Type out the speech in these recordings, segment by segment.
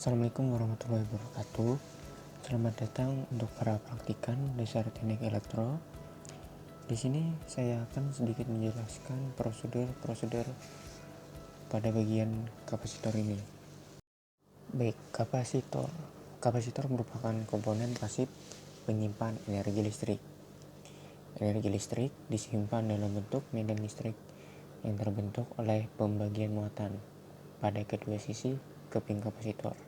Assalamualaikum warahmatullahi wabarakatuh. Selamat datang untuk para praktikan dasar teknik elektro. Di sini saya akan sedikit menjelaskan prosedur pada bagian kapasitor ini. Baik, kapasitor. Kapasitor merupakan komponen pasif penyimpan energi listrik. Energi listrik disimpan dalam bentuk medan listrik yang terbentuk oleh pembagian muatan pada kedua sisi keping kapasitor.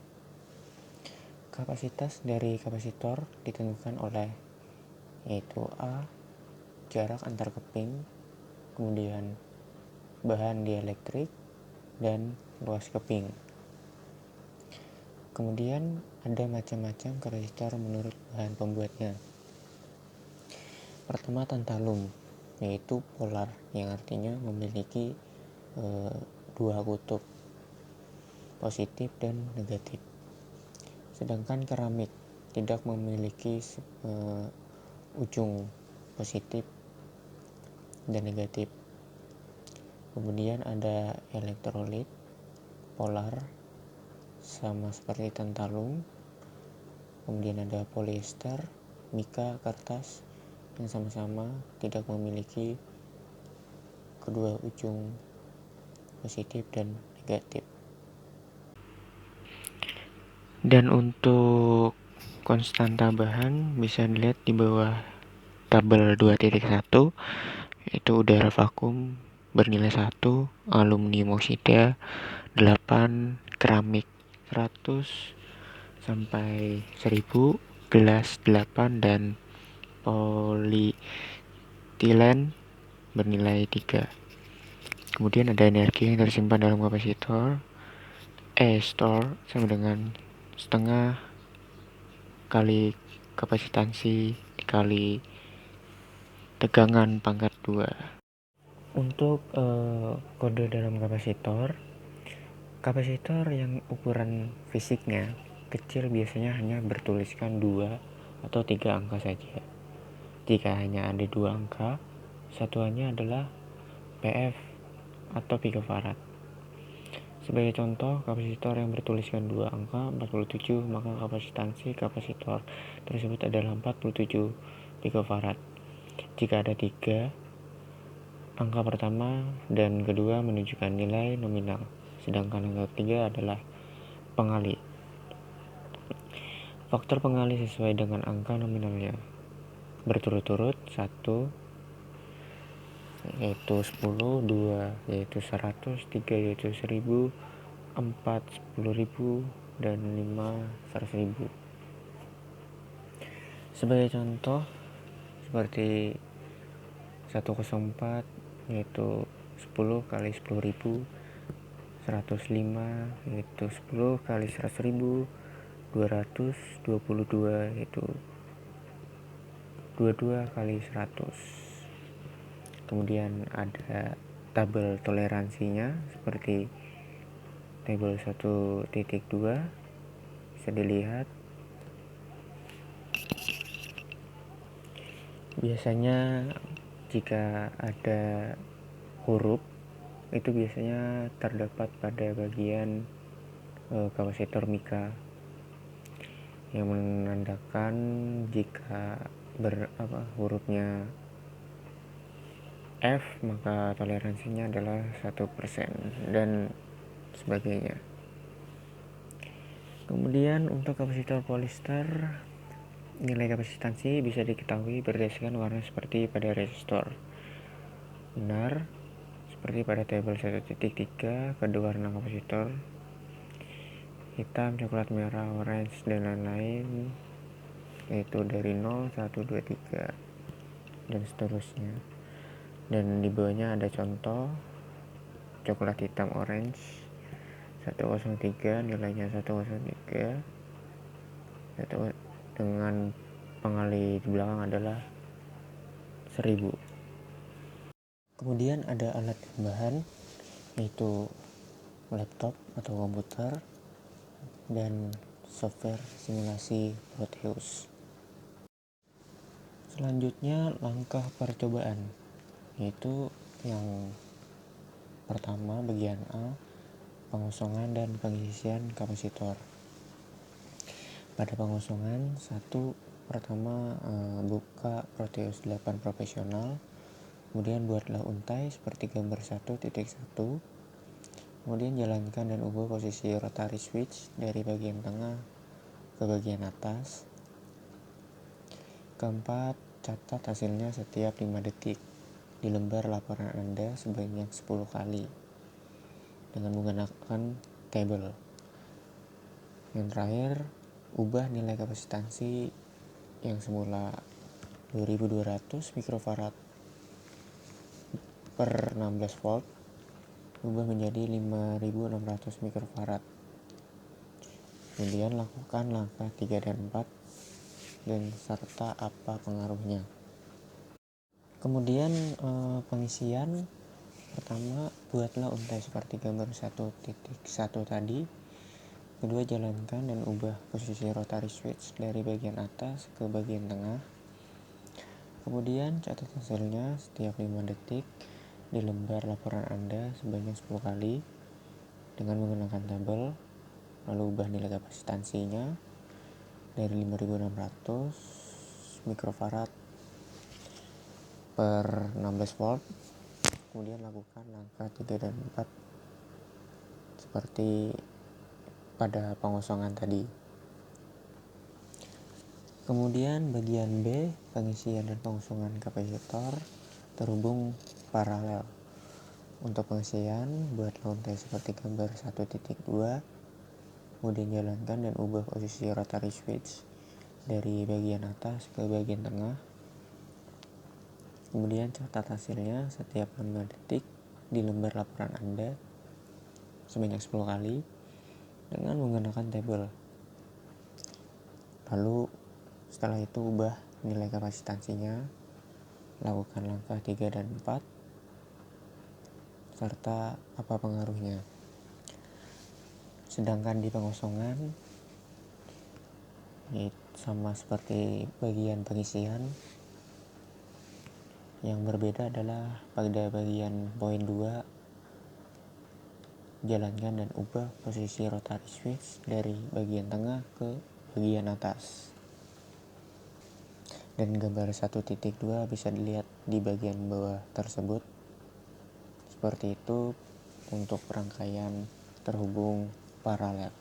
Kapasitas dari kapasitor ditentukan oleh yaitu A. Jarak antar keping, kemudian bahan dielektrik, dan luas keping. Kemudian ada macam-macam kapasitor menurut bahan pembuatnya. Pertama, tantalum, yaitu polar, yang artinya memiliki dua kutub, positif dan negatif. Sedangkan keramik tidak memiliki ujung positif dan negatif. Kemudian ada elektrolit, polar, sama seperti tantalum. Kemudian ada polyester, mika, kertas, yang sama-sama tidak memiliki kedua ujung positif dan negatif. Dan untuk konstanta bahan bisa dilihat di bawah tabel 2.1, yaitu udara vakum bernilai 1, aluminium oksida 8, keramik 100 sampai 1000, gelas 8, dan polietilen bernilai 3. Kemudian ada energi yang tersimpan dalam kapasitor. Store sama dengan setengah kali kapasitansi dikali tegangan pangkat 2. Untuk kode dalam kapasitor yang ukuran fisiknya kecil biasanya hanya bertuliskan 2 atau 3 angka saja. Jika hanya ada 2 angka, satuannya adalah PF atau picofarad. Sebagai contoh, kapasitor yang bertuliskan 2 angka 47, maka kapasitansi kapasitor tersebut adalah 47 picofarad. Jika ada 3 angka pertama dan kedua menunjukkan nilai nominal, sedangkan angka ketiga adalah pengali. Faktor pengali sesuai dengan angka nominalnya berturut-turut: 1 yaitu 10, 2 yaitu 100, 3 yaitu 1000, 4 10.000, dan 5 100.000. Sebagai contoh seperti 104 yaitu 10 kali 10.000, 105 yaitu 10 kali 100.000, 222 yaitu 22 kali 100. Kemudian ada tabel toleransinya seperti tabel 1.2, bisa dilihat. Biasanya jika ada huruf itu biasanya terdapat pada bagian kapasitor mika yang menandakan jika hurufnya F maka toleransinya adalah 1% dan sebagainya. Kemudian untuk kapasitor polyester, nilai kapasitansi bisa diketahui berdasarkan warna seperti pada resistor. Benar, seperti pada tabel 1.3, kode warna kapasitor hitam, coklat, merah, orange, dan lain-lain, yaitu dari 0, 1, 2, 3, dan seterusnya. Dan di bawahnya ada contoh coklat, hitam, orange 103, nilainya 103, dengan pengali di belakang adalah 1000. Kemudian ada alat tambahan yaitu laptop atau komputer dan software simulasi Proteus. Selanjutnya langkah percobaan, yaitu yang pertama bagian A, pengosongan dan pengisian kapasitor. Pada pengosongan, pertama buka Proteus 8 profesional, kemudian buatlah untai seperti gambar 1.1, kemudian jalankan dan ubah posisi rotary switch dari bagian tengah ke bagian atas. Keempat, catat hasilnya setiap 5 detik di lembar laporan Anda sebanyak 10 kali dengan menggunakan tabel. Yang terakhir, ubah nilai kapasitansi yang semula 2200 mikrofarad per 16 volt ubah menjadi 5600 mikrofarad. Kemudian lakukan langkah 3 dan 4 dan serta apa pengaruhnya. Kemudian pengisian pertama, buatlah untai seperti gambar 1.1 tadi. Kedua, jalankan dan ubah posisi rotary switch dari bagian atas ke bagian tengah. Kemudian catat hasilnya setiap 5 detik di lembar laporan Anda sebanyak 10 kali dengan menggunakan tabel. Lalu ubah nilai kapasitansinya dari 5600 mikrofarad per 16 volt. Kemudian lakukan langkah 3 dan 4 seperti pada pengosongan tadi. Kemudian bagian B, pengisian dan pengosongan kapasitor terhubung paralel. Untuk pengisian, buatlah untai seperti gambar 1.2, kemudian jalankan dan ubah posisi rotary switch dari bagian atas ke bagian tengah. Kemudian catat hasilnya setiap 5 detik di lembar laporan Anda sebanyak 10 kali dengan menggunakan tabel. Lalu setelah itu ubah nilai kapasitansinya, lakukan langkah 3 dan 4 serta apa pengaruhnya. Sedangkan di pengosongan sama seperti bagian pengisian, yang berbeda adalah pada bagian poin 2, jalankan dan ubah posisi rotary switch dari bagian tengah ke bagian atas. Dan gambar 1.2 bisa dilihat di bagian bawah tersebut. Seperti itu untuk rangkaian terhubung paralel.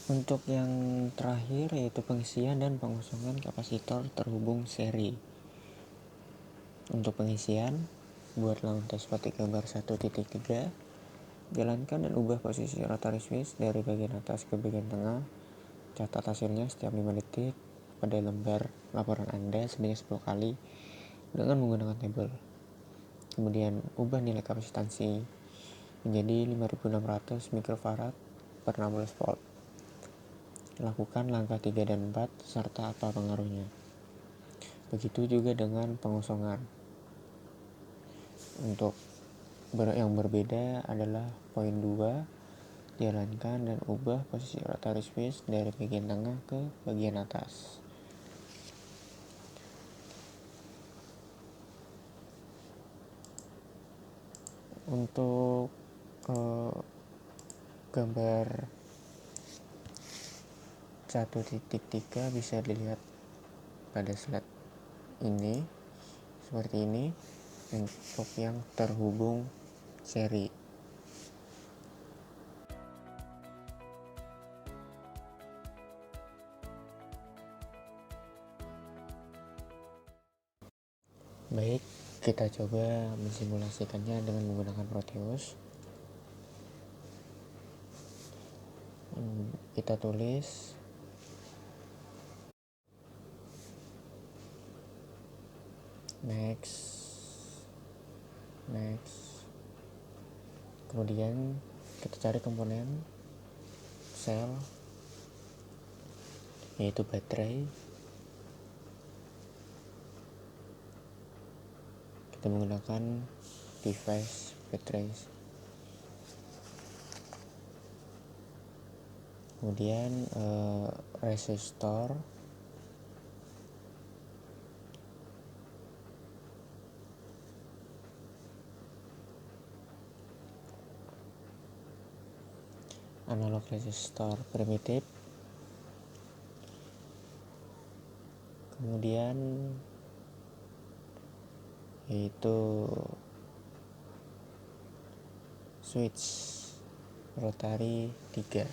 Untuk yang terakhir yaitu pengisian dan pengosongan kapasitor terhubung seri. Untuk pengisian, buatlah untai seperti gambar 1.3, jalankan dan ubah posisi rotary switch dari bagian atas ke bagian tengah. Catat hasilnya setiap 5 detik pada lembar laporan Anda sebanyak 10 kali dengan menggunakan tabel. Kemudian ubah nilai kapasitansi menjadi 5600 mikrofarad per 16 volt. Lakukan langkah 3 dan 4 serta apa pengaruhnya. Begitu juga dengan pengosongan. Untuk yang berbeda adalah poin 2, jalankan dan ubah posisi rotary switch dari bagian tengah ke bagian atas. Untuk gambar 1.3 bisa dilihat pada slide ini seperti ini untuk yang terhubung seri. Baik, kita coba mensimulasikannya dengan menggunakan Proteus. Kita tulis next, kemudian kita cari komponen sel yaitu baterai. Kita menggunakan device baterai. Kemudian resistor, analog resistor primitif, kemudian yaitu switch rotary 3,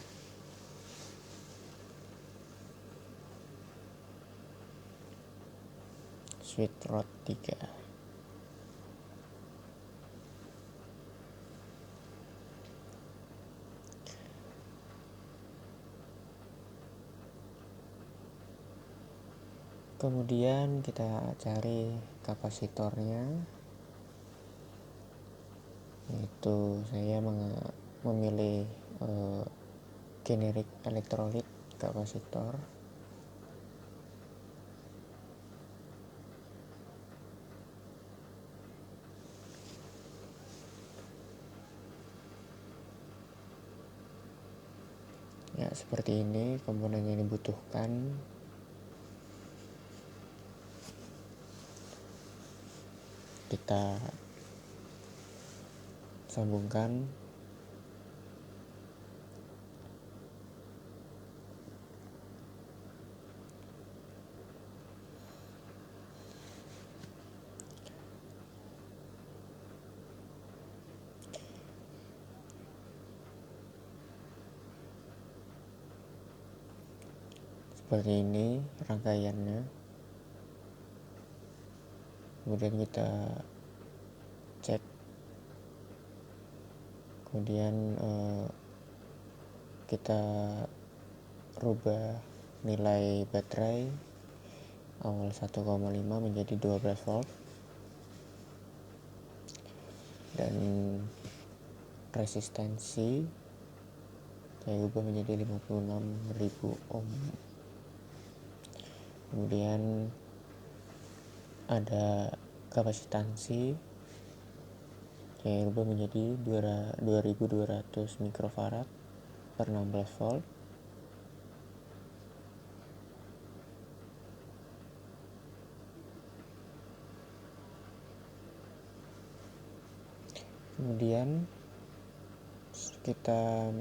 switch rot 3. Kemudian kita cari kapasitornya, yaitu saya memilih generik elektrolit kapasitor. Ya, seperti ini komponen yang dibutuhkan. Kita sambungkan. Seperti ini rangkaiannya. Kemudian kita cek, kemudian kita rubah nilai baterai awal 1,5 menjadi 12 volt, dan resistensi saya ubah menjadi 56.000 ohm. Kemudian ada kapasitansi saya ubah menjadi 2200 mikrofarad per 16 volt. Kemudian kita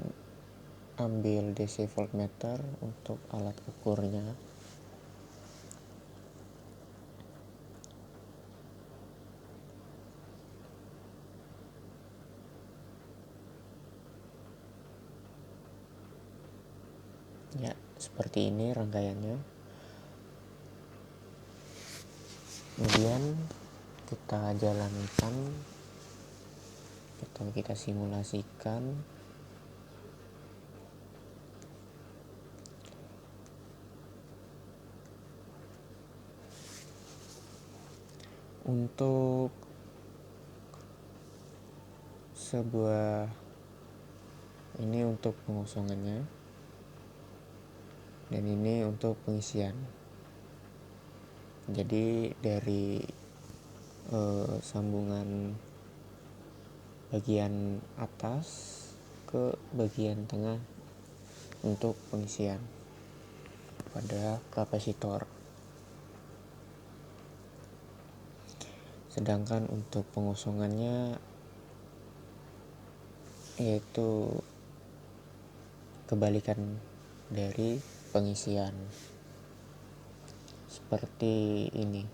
ambil DC voltmeter untuk alat ukurnya. Ya, seperti ini rangkaiannya. Kemudian kita jalankan, kita simulasikan. Untuk sebuah ini untuk pengosongannya, dan ini untuk pengisian. Jadi dari sambungan bagian atas ke bagian tengah untuk pengisian pada kapasitor. Sedangkan untuk pengosongannya yaitu kebalikan dari pengisian, seperti ini.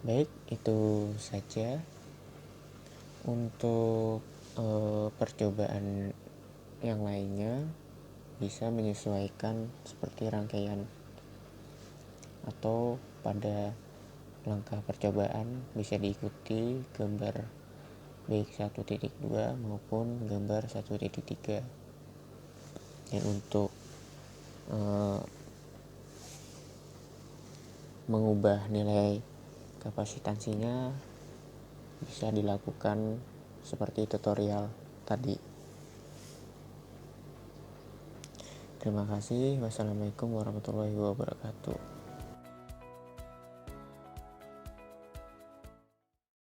Baik, itu saja untuk percobaan yang lainnya. Bisa menyesuaikan seperti rangkaian atau pada langkah percobaan bisa diikuti gambar baik 1.2 maupun gambar 1.3. Dan untuk mengubah nilai kapasitansinya bisa dilakukan seperti tutorial tadi. Terima kasih. Wassalamualaikum warahmatullahi wabarakatuh.